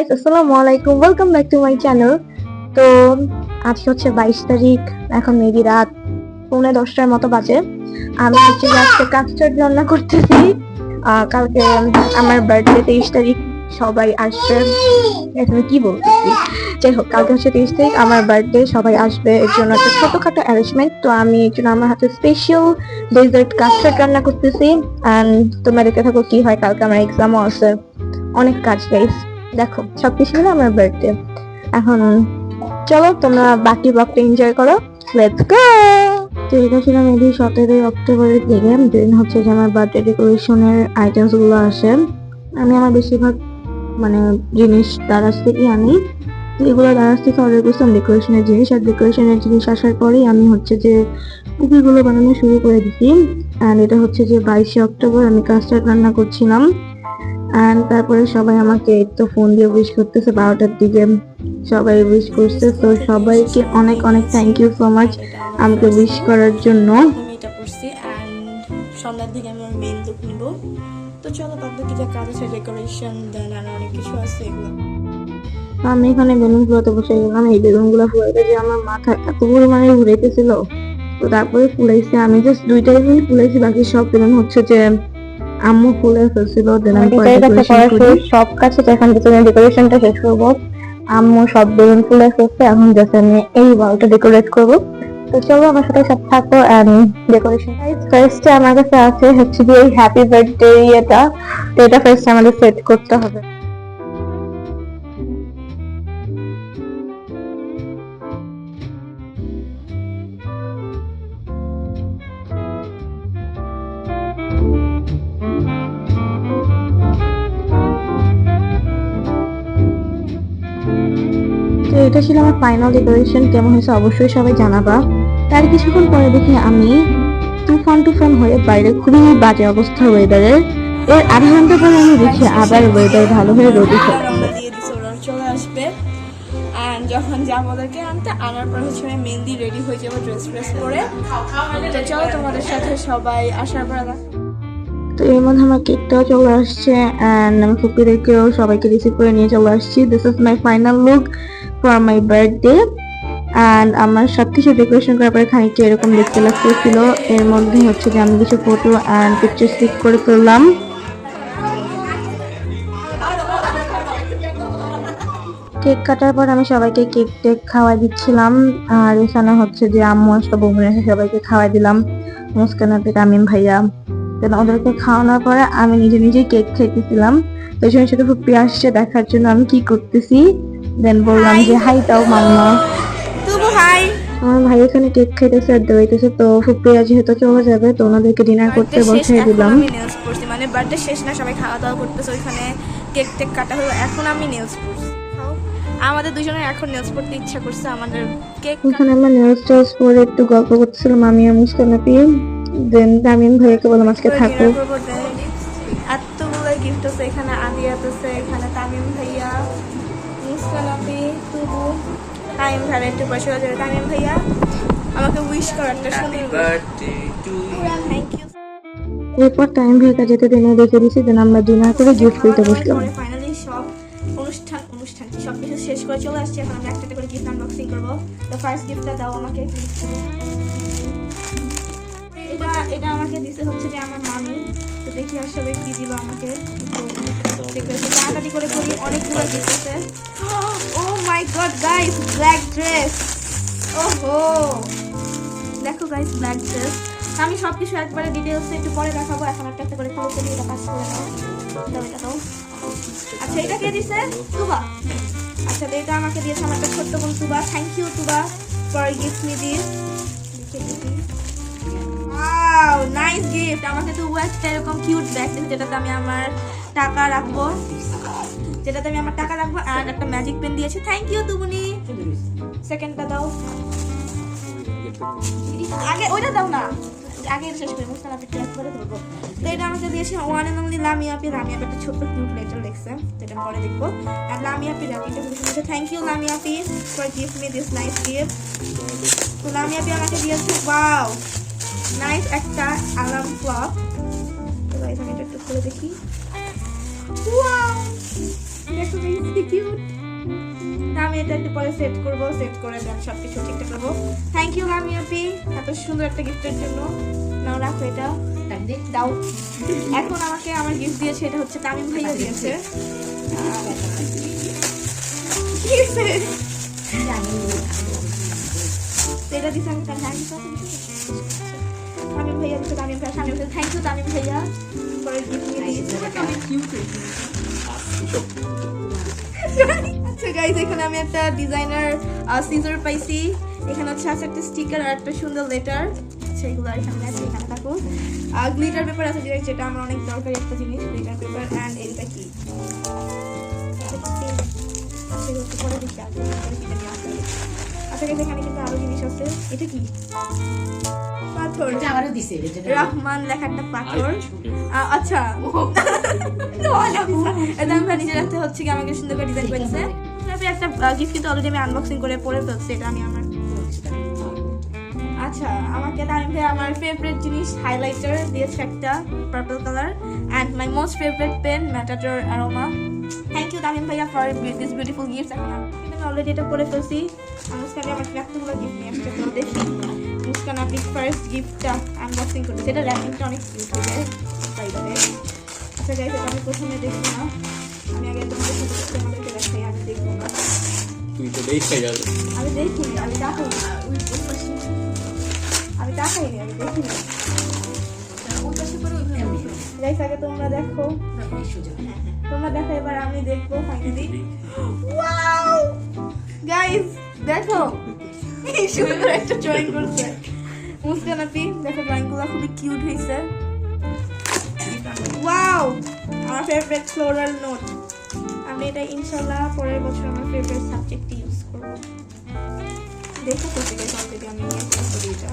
Guys, আসসালামু আলাইকুম, welcome back to my channel. তো আজকে হচ্ছে 22 তারিখ, এখন মেবি রাত 9:45টার মতো বাজে। আমি হচ্ছে যে আজকে কাস্টার্ড রান্না করতেছি। কালকে আমার বার্থডে 23 তারিখ, সবাই আসবে। এখানে কি বলতেছি, যাই হোক, কালকে হচ্ছে 23 তারিখ আমার বার্থডে, সবাই আসবে, এর জন্য একটা ছোটখাটো অ্যারেঞ্জমেন্ট। তো আমি এর জন্য আমার হাতে স্পেশাল ডেজার্ট কাস্টার্ড রান্না করতেছি। অ্যান্ড তোমরা দেখতে থাকো কি হয়। কালকে আমার এক্সামও আছে, অনেক কাজ গাইস। দেখো, সবকিছু মিলে আমার বার্থডে। এখন চলো তোমরা বাকি ব্লগটা এনজয় করো, লেটস গো। তো এটা ছিল মেবি 17 অক্টোবরের দিকে, যেদিন হচ্ছে যে আমার বার্থডে ডেকোরেশনের আইটেমস গুলো আসে। আমি আমার বেশিরভাগ মানে জিনিস দারাজ থেকে আনি। তো এগুলো দারাজ থেকে অর্ডার করছিলাম ডেকোরেশনের জিনিস, আর ডেকোরেশনের জিনিস আসার পরেই আমি হচ্ছে যে কুকিগুলো বানানো শুরু করে দিচ্ছি। আর এটা হচ্ছে যে 22 অক্টোবর আমি কাস্টার্ড রান্না করছিলাম। এন্ড তারপরে সবাই আমাকে তো ফোন দিয়ে উইশ করতেছে 12টার দিকে, সবাই উইশ করছে। তো সবাইকে অনেক অনেক থ্যাংক ইউ সো মাচ আমাকে উইশ করার জন্য। আমি এটা করছি অ্যান্ড সন্ধ্যার দিকে আমি আমার মেন লুক নিব। তো চলো বাদ বাকি যা কাজ আছে, ডেকোরেশন দেন আর অনেক কিছু আছে এগুলো। আমি এখানে বেলুন ফুলাতে বসে গেলাম। এই বেলুন গুলা ফুলাইতে যে আমার মাথা এত পরিমাণে ঘুরাইতেছিল, তো তারপরে ফুলাইছি। আমি জাস্ট 2টা বেলুন ফুলাইছি, বাকি সব বেলুন হচ্ছে যে আম্মু ফুলে ফেলছিল। দেন আমি সব কাছে এখন ডেকোরেশনটা শেষ করবো। আম্মু সব বেলুন ফুলে ফেলছে, এখন জাস্ট আমি এই ওয়ালটা ডেকোরেট করবো। তো চলো আমার সাথে সব থাকো। এন্ড ডেকোরেশন ফার্স্টে আমার কাছে আছে হচ্ছে যে এই হ্যাপি বার্থডে ইয়েটা। তো এটা ফার্স্ট আমাদের সেট করতে হবে। তো এটা ছিল আমার ফাইনাল ডেকোরেশন। কেমন হয়েছে অবশ্যই সবাই জানাবা। তার কিছুক্ষণ পরে দেখি আমি তুফান তুফান হয়ে বাইরে খুবই বাজে অবস্থা ওয়েদারের। এর আধা ঘন্টা পরে আমি দেখি আবার ওয়েদার ভালো হয়ে রোদ উঠে রওনা দিয়ে দিছে, ওরা চলে আসবে। অ্যান্ড যখন যাবো ওদেরকে আনতে, আনার পর হচ্ছে আমি মেহেন্দি রেডি হয়ে যাবো ড্রেস ফ্রেস পরে। তো চলো তোমাদের সাথে সবাই আসার পর তো এর মধ্যে আমার কেকটাও চলে আসছে, অ্যান্ড আমি ফুপিদেরকেও সবাইকে রিসিভ করে নিয়ে চলে আসছি। This is my final look for my birthday. And আমার সবকিছু ডেকোরেশন করার পরে খানিকটা এরকম দেখতে লাগতেছিল। এর মধ্যে হচ্ছে যে আমি কিছু ফটো অ্যান্ড পিকচার ক্লিক করে ফেললাম। কেক কাটার পর আমি সবাইকে কেক টেক খাওয়াই দিচ্ছিলাম। আর এখানে হচ্ছে যে আম্মু আসলে বৌমা এসে সবাইকে খাওয়াই দিলাম, মুস্কানাতে তামিম ভাইয়া। দেন ওদেরকে খাওয়ানোর পরে আমি নিজে নিজে কেক খাইতেছিলাম। তো এই সময় সাথে ফুপি আসছে দেখার জন্য আমি কি করতেছি। দেন বললাম যে হাই দাও মাম্মা। তবু হাই। আমার ভাই এখানে কেক খাইতেছে আর দৌড়াইতেছে। তো ফুপিয়া যেহেতু চলে যাবে, তো ওনাদেরকে ডিনার করতে বসাই দিলাম। আমি নেলস পড়ছি, মানে বার্থডে শেষ না, সবাই খাওয়া দাওয়া করতেছে, ওইখানে কেক টেক কাটা হলো, এখন আমি নেলস পড়ছি। আমাদের দুজনের এখন নেলস পড়তে ইচ্ছা করছে। আমাদের কেক এখানে আমরা নেলস টেলস পরে একটু গল্প করতেছিলাম আমি আর মুস্কানাপি। দেন তামিম ভাইয়াকে বললাম আজকে থাকো। এতগুলো গিফট আছে, এখানে আদিয়াত আছে, এখানে তামিম ভাইয়া, মুস্কানাপি, তুবু, তামিম ভাইয়া একটু বসে আছে। তামিম ভাইয়া আমাকে উইশ করারটা শুনে থ্যাংক ইউ। এরপর টাইম ভাইয়াকে যেতে দিনে রেখে দিছি। দেন আমরা ডিনার করে গিফট পেতে বসলাম। ফাইনালি সব অনুষ্ঠান সবকিছু শেষ করে চলে আসছি। এখন আমরা একটা করে গিফট আনবক্সিং করবো। তো ফার্স্ট গিফটটা দাও আমাকে। এটা আমাকে দিতে হচ্ছে যে আমার মামি। তো দেখি আসলে কি দিল আমাকে। তাড়াতাড়ি করে করি, অনেকগুলো গিফট আছে। ও মাই গড গাইস, ব্ল্যাক ড্রেস। ওহো, দেখো গাইস, ব্ল্যাক ড্রেস। আমি সবকিছু একবারে ডিটেলস একটু পরে দেখাবো। এখন একটা একটা করে খুলে ফেলি। এটা কাজ করে নাও। এটা দাও। আচ্ছা, এটা কে দিছে? তুবা। আচ্ছা, তো এটা আমাকে দিয়েছে আমার একটা ছোট্ট বোন Tuba. Thank you Tuba for gift me this. Wow, nice gift. আমাকে তো একটা এরকম কিউট ব্যাগ দিয়েছে, যেটাতে আমি আমার টাকা রাখবো, আর একটা ম্যাজিক পেন দিয়েছে। Thank you Tubuni. সেকেন্ডটা দাও। আগে ওইটা দাও না, আগে শেষ করে মুস্কানাপি ট্র্যাক করে ধরবো। তো এটা আমাকে দিয়েছে ওয়ান এন্ড অনলি লামিয়া আপি। লামিয়া আপি একটা ছোট্ট কিউট লেটার লিখছে, তো এটা পরে দেখবো। আর লামিয়া আপি রাখিটা বলেছে thank you Lamia Api for give me this nice gift. তো লামিয়া আপি আমাকে দিয়েছে ওয়াও নাইস একটা অ্যালার্ম ক্লক। তো গাইস আমি এটা একটু খুলে দেখি। ওয়াও, দেখো guys, কি কিউট। আমি এটা একটু পরে সেট করব, সেট করে দেন সবকিছু ঠিকঠাক করব। থ্যাংক ইউ লামিয়া আপি এত সুন্দর একটা গিফটের জন্য। নাও রাখো এটা, দাও। এখন আমাকে আমার গিফট দিয়েছে, এটা হচ্ছে তামিম ভাইয়া দিয়েছে। কি হয়েছে? এটা দিছে আমি থ্যাংক ইউ তামিম ভাইয়া দিছে, তামিম ভাইয়া সামনে বসে থ্যাংক ইউ তামিম ভাইয়া পরে গিফট নিয়ে দিয়েছে। আচ্ছা গাইস, এখানে আমি একটা ডিজাইনার সিজার পাইছি। এখানে হচ্ছে আছে একটা স্টিকার আর একটা সুন্দর লেটার। সেগুলো এখানে আছে, এখানে থাকো। গ্লিটার পেপার আছে ডিরেক্ট, যেটা আমার অনেক দরকারি একটা জিনিস, গ্লিটার পেপার। অ্যান্ড এটা কি আচ্ছা এগুলো একটু পরে দেখি আগে আচ্ছা guys, এখানে কিন্তু আরো জিনিস আছে। এটা কি পাথর, রহমান লেখা একটা পাথর। আচ্ছা এটা আমি নিজে রাখতে হচ্ছে কি আমাকে সুন্দর করে ডিজাইন করেছে। একটা গিফট কিন্তু অলরেডি আমি আনবক্সিং করে পরে ফেলছি, এটা আমি আমার। আচ্ছা আমাকে তামিম ভাই আমার ফেভারিট জিনিস হাইলাইটার দিয়েছে একটা purple colour, and my most favourite pen Matador Aroma. Thank you Tamim ভাইয়া ফর দিস বিউটিফুল গিফট। এখন আমি অলরেডি এটা করে ফেলছি। মুস্কান আমার এতগুলো গিফট নিয়ে আসছে, তো দেখি মুস্কান আপনি ফার্স্ট গিফটটা আনবক্সিং করতেছে। এটা র্যাপিংটা অনেক কিউট হয়েছে বাই দ্য ওয়ে। আচ্ছা গাইস, এটা আমি প্রথমে দেখব না, আমি আগে তোমাদেরকে দেখাই। আমি দেখবো না, তুই তো দেখে গেল। আমি দেখিনি, আমি তাকাই আমি তাকাইনি, আমি দেখিনি। গাইস আগে তোমরা দেখো, তোমরা দেখো, এবার আমি দেখবো ফাইনালি। ওয়াও গাইস দেখো, এই সুন্দর একটা ড্রয়িং করছে মুস্কান আপি। দেখো ড্রয়িংগুলো খুবই কিউট হয়েছে। ওয়াও, আমার ফেভারিট ফ্লোরাল নোট। আমি এটা ইনশাআল্লাহ পরের বছর আমার ফেভারিট সাবজেক্ট ইউজ করব। দেখো কোথা থেকে অলরেডি আমি ইউজ করি এটা।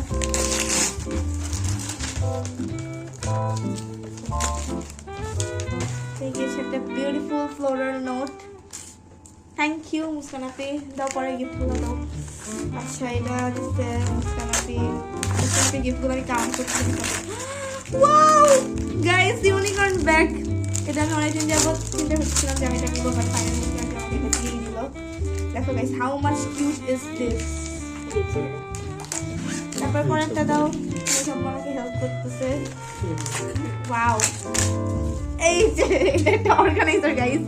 Thank you, একটা beautiful floral note. Thank you Muskan আপি, দাও পরে গিফটগুলো দাও। আচ্ছা এটা দিচ্ছে মুস্কান আপি। মুস্কান আপি গিফটগুলো আমি কাউন্ট করতে দিতে। Wow guys, unicorn bag. এটা আমি অনেকদিন যাবত চিন্তা করছিলাম যে আমি এটা নিবো, বাট ফাইনালি মুস্কান আপি আমাকে এটা দিয়ে দিল। দেখো guys, how much cute is this. তারপর পরেরটা দাও, সব আমাকে হেল্প করতেছে। ওয়াও, এই যে এটা একটা অর্গানাইজার গাইস,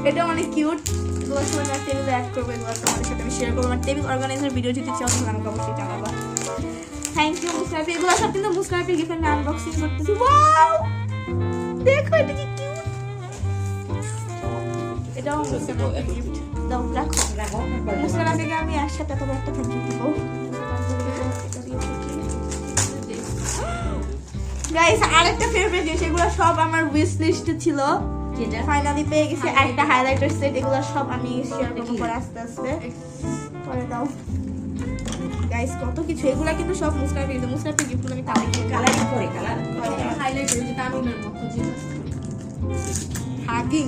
এটা অনেক কিউট। এগুলো সময় আমি টেবিলে অ্যাড করবো, এগুলো তোমাদের সাথে আমি শেয়ার করবো। আমার টেবিল অর্গানাইজার ভিডিও যদি চাও তাহলে আমাকে অবশ্যই জানাবা। থ্যাংক ইউ মুস্কান আপি। এগুলো সব কিন্তু মুস্কান আপি গিফট আমি আনবক্সিং করতেছি। ওয়াও দেখো এটা কি কিউট। এটাও মুস্কান আপি গিফট। দাও রাখো। মুস্কান আপিকে আমি একসাথে তবে একটা থ্যাংক ইউ দেবো। গাইস আরেকটা ফেভারিট জিনিস, এগুলো সব আমার উইশ লিস্টে ছিল, ফাইনালি পেয়ে গেছি। একটা হাইলাইটার সেট, এগুলো সব আমি শেয়ার করব পরে আস্তে আস্তে। পরে দাও গাইস, কত কিছু। এগুলো কিন্তু সব মুস্কান আপি, মুস্কান আপি গিফট আমি তাই কালারিং করে হাইলাইট করে যেটা আমি এর মতো জিনিস হাগিং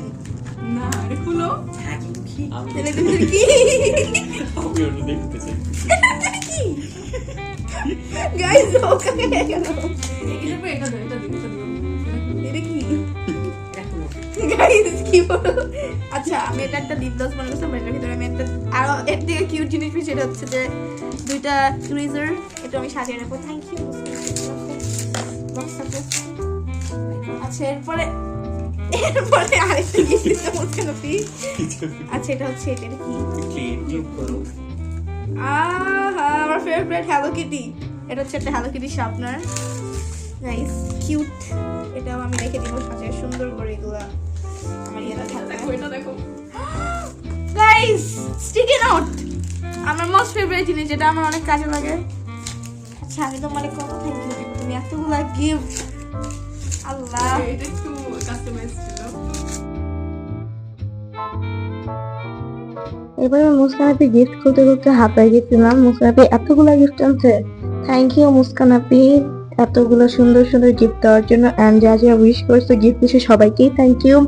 না রে খুলো হাগিং কি ছেলেদের কি আমি ওটা দেখতেছি গাইস। ওকে এটা কি গাইস কি বলো। আচ্ছা আমি এটা একটা লিপ গ্লস বানাইছি, এটার ভিতরে আমি একটা আরো এর থেকে কিউট জিনিস পেয়েছি। এটা হচ্ছে যে দুইটা টুইজার, এটা আমি সাজিয়ে রাখবো। Thank you. আচ্ছা এরপরে আরেকটা গিফট দিতে বলছেন আপনি। আচ্ছা এটা হচ্ছে এটা কি আমার ফেভারিট হ্যালো কিটি। এটা হচ্ছে একটা hello Kitty sharpener guys, cute. এটাও আমি রেখে দিব সাজিয়ে সুন্দর করে। এগুলা আমার ইয়েটা দেখো, এটা দেখো গাইস, স্টিকি নোট আমার মোস্ট ফেভারিট জিনিস, যেটা আমার অনেক কাজে লাগে। আচ্ছা আমি তোমাকে কত থ্যাংক ইউ, তুমি এতগুলা গিফট। আল্লাহ এটা একটু কাস্টমাইজ ছিল। এবারে মুস্কান আপি গিফট করতে করতে হাতায় গেছিলাম। মুস্কান আপি এতগুলো গিফট আনছে। থ্যাংক ইউ মুস্কান আপি এতগুলো সুন্দর সুন্দর গিফট দেওয়ার জন্য। অ্যান্ড যা যা উইশ করছে গিফট দিয়েছে সবাইকেই থ্যাংক ইউ।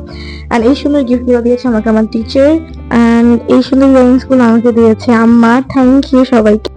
অ্যান্ড এই সুন্দর গিফটগুলো দিয়েছে আমাকে আমার টিচার, অ্যান্ড এই সুন্দর ইয়ারিংসগুলো আমাকে দিয়েছে আম্মা। থ্যাংক ইউ সবাইকে।